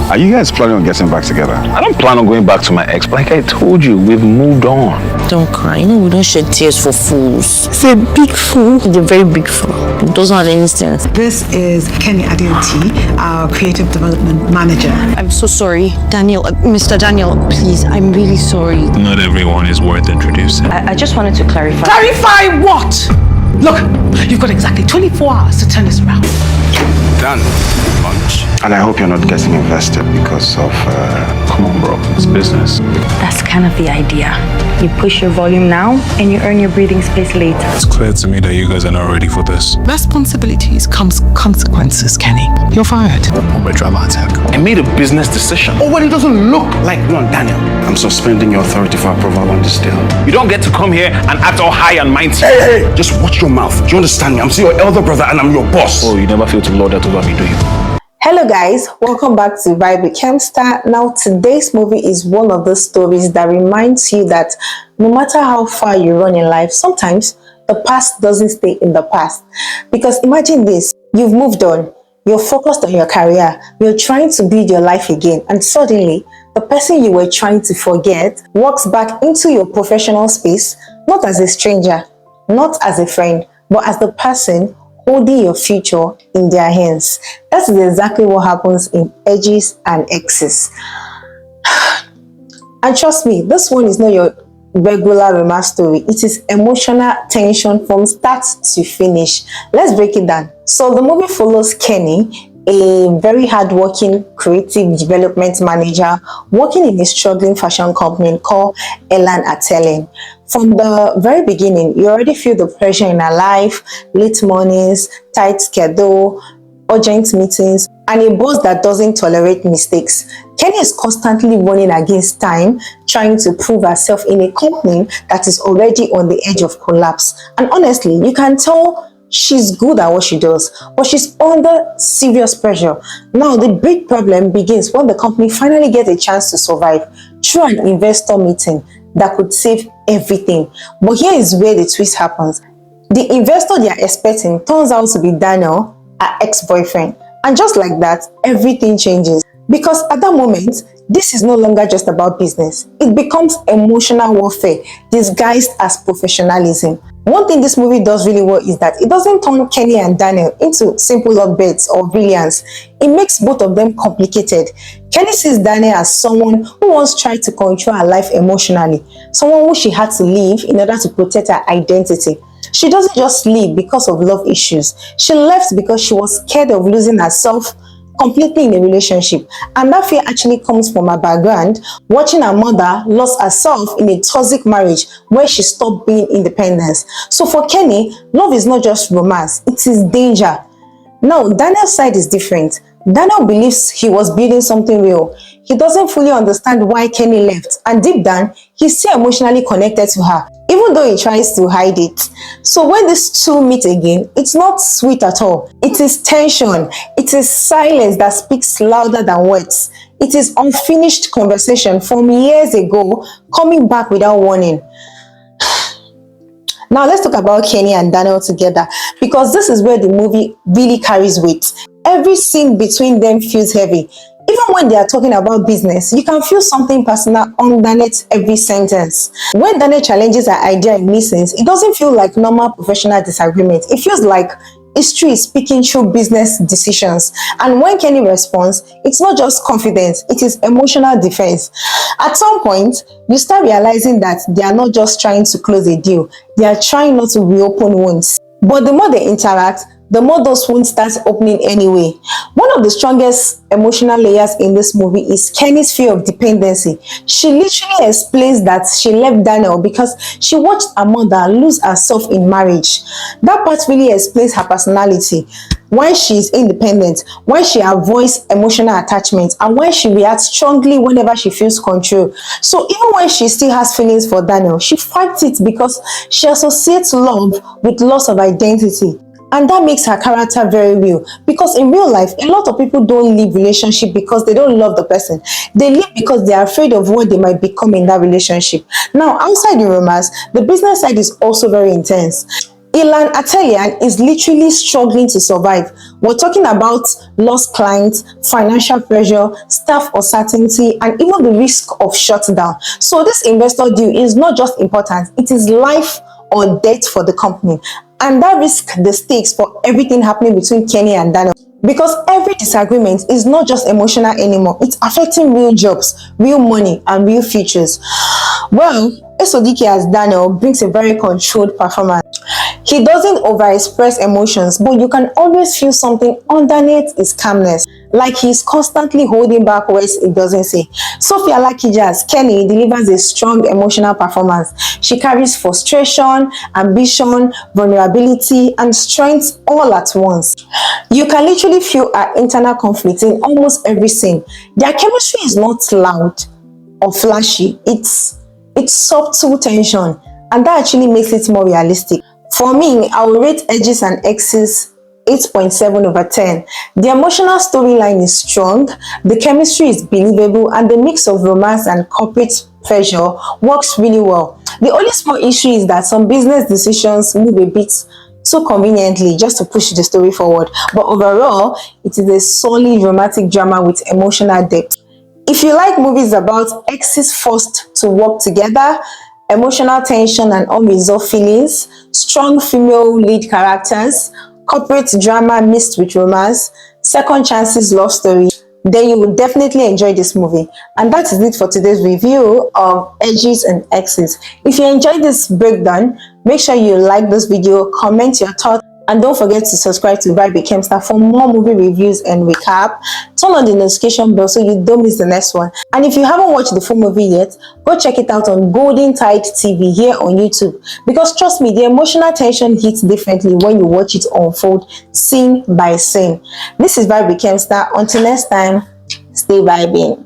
Are you guys planning on getting back together? I don't plan on going back to my ex, but like I told you, we've moved on. Don't cry. You know we don't shed tears for fools. It's a big fool. It's a very big fool. It doesn't have any sense. This is Kenny Adeoti, our creative development manager. I'm so sorry, Daniel. Mr. Daniel, please, I'm really sorry. Not everyone is worth introducing. I just wanted to clarify. Clarify what? Look, you've got exactly 24 hours to turn this around. Done. Lunch. And I hope you're not getting invested because of... Come on, bro. It's business. That's kind of the idea. You push your volume now and you earn your breathing space later. It's clear to me that you guys are not ready for this. Responsibilities comes consequences, Kenny. You're fired. I'm a drama attack. I made a business decision. Oh, well, it doesn't look like one, Daniel. I'm suspending your authority for approval on this deal. You don't get to come here and act all high and mighty. Hey, just watch your mouth. Do you understand me? I'm still your elder brother and I'm your boss. Oh, you never feel to lord that over me, do you? Hello guys, welcome back to Vibe with Kemstar. Now today's movie is one of those stories that reminds you that no matter how far you run in life, sometimes the past doesn't stay in the past. Because imagine this, you've moved on, you're focused on your career, you're trying to build your life again, and suddenly the person you were trying to forget walks back into your professional space, not as a stranger, not as a friend, but as the person holding your future in their hands. That is exactly what happens in Edges and Exes. And trust me, this one is not your regular romance story. It is emotional tension from start to finish. Let's break it down. So the movie follows Kenny, a very hardworking creative development manager working in a struggling fashion company called Elan Atelier. From the very beginning, you already feel the pressure in her life, late mornings, tight schedule, urgent meetings, and a boss that doesn't tolerate mistakes. Kenny is constantly running against time, trying to prove herself in a company that is already on the edge of collapse. And honestly, you can tell she's good at what she does, but she's under serious pressure. Now, the big problem begins when the company finally gets a chance to survive through an investor meeting that could save everything. But here is where the twist happens. The investor they are expecting turns out to be Daniel, her ex-boyfriend. And just like that, everything changes. Because at that moment, this is no longer just about business. It becomes emotional warfare disguised as professionalism. One thing this movie does really well is that it doesn't turn Kenny and Daniel into simple lovebirds or brilliance. It makes both of them complicated. Kenny sees Daniel as someone who once tried to control her life emotionally, someone who she had to leave in order to protect her identity. She doesn't just leave because of love issues. She left because she was scared of losing herself completely in a relationship, and that fear actually comes from her background, watching her mother lose herself in a toxic marriage where she stopped being independent. So for Kenny, love is not just romance, it is danger. Now, Daniel's side is different. Daniel believes he was building something real. He doesn't fully understand why Kenny left, and deep down, he's still emotionally connected to her, even though he tries to hide it. So when these two meet again, it's not sweet at all. It is tension. It is silence that speaks louder than words. It is unfinished conversation from years ago coming back without warning. Now let's talk about Kenny and Daniel together, because this is where the movie really carries weight. Every scene between them feels heavy. Even when they are talking about business, you can feel something personal underneath every sentence. When Daniel challenges her idea in meetings, it doesn't feel like normal professional disagreement. It feels like history is speaking through business decisions. And when Kenny responds, it's not just confidence, it is emotional defense. At some point, you start realizing that they are not just trying to close a deal, they are trying not to reopen wounds. But the more they interact, the more those wounds start opening anyway. One of the strongest emotional layers in this movie is Kenny's fear of dependency. She literally explains that she left Daniel because she watched her mother lose herself in marriage. That part really explains her personality, why she is independent, why she avoids emotional attachment, and why she reacts strongly whenever she feels control. So even when she still has feelings for Daniel, she fights it because she associates love with loss of identity. And that makes her character very real, because in real life, a lot of people don't leave relationship because they don't love the person. They leave because they are afraid of what they might become in that relationship. Now, outside the romance, the business side is also very intense. Elan Atelier is literally struggling to survive. We're talking about lost clients, financial pressure, staff uncertainty, and even the risk of shutdown. So this investor deal is not just important, it is life or death for the company. And that risk the stakes for everything happening between Kenny and Daniel. Because every disagreement is not just emotional anymore, it's affecting real jobs, real money, and real futures. Well, Eso Dike as Daniel brings a very controlled performance. He doesn't over-express emotions, but you can always feel something underneath his calmness, like he's constantly holding back words he doesn't say. Sophie Alakija as Kenny delivers a strong emotional performance. She carries frustration, ambition, vulnerability, and strength all at once. You can literally feel her internal conflict in almost every scene. Their chemistry is not loud or flashy, it's subtle tension, and that actually makes it more realistic. For me, I will rate Edges and Exes 8.7 over 10. The emotional storyline is strong, the chemistry is believable, and the mix of romance and corporate pressure works really well. The only small issue is that some business decisions move a bit too conveniently just to push the story forward. But overall, it is a solid romantic drama with emotional depth. If you like movies about exes forced to work together, emotional tension and unresolved feelings, strong female lead characters, corporate drama mixed with romance, second chances love story, then you will definitely enjoy this movie. And that is it for today's review of Edges and Exes. If you enjoyed this breakdown, make sure you like this video, comment your thoughts, and don't forget to subscribe to Vibe Became Star for more movie reviews and recap. Turn on the notification bell so you don't miss the next one. And if you haven't watched the full movie yet, go check it out on GoldenTideTV here on YouTube. Because trust me, the emotional tension hits differently when you watch it unfold scene by scene. This is Vibe Became Star. Until next time, stay vibing.